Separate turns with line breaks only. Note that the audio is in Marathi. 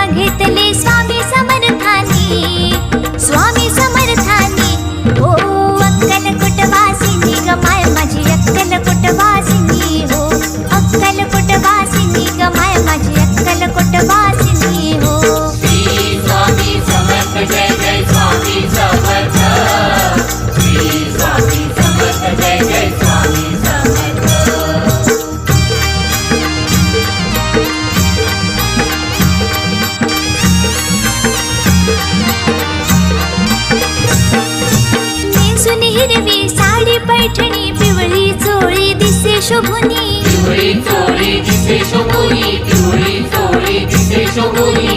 घेतले स्वामी समर्थानी, स्वामी समर्थानी. हो अक्कलकोट वासिनी ग माय माझी अक्कलकोट वासिनी. हो अक्कलकोट वासिनी ग माय माझी अक्कलकोट वासिनी. हो
श्री स्वामी समर्थ जय जय स्वामी समर्थ. श्री स्वामी समर्थ जय जय स्वामी समर्थ.
नेसून हिरवी साडी पैठणी पिवळी चोळी दिसे शोभुनी.
पिवळी चोळी दिसे शोभुनी, पिवळी चोळी दिसे शोभुनी.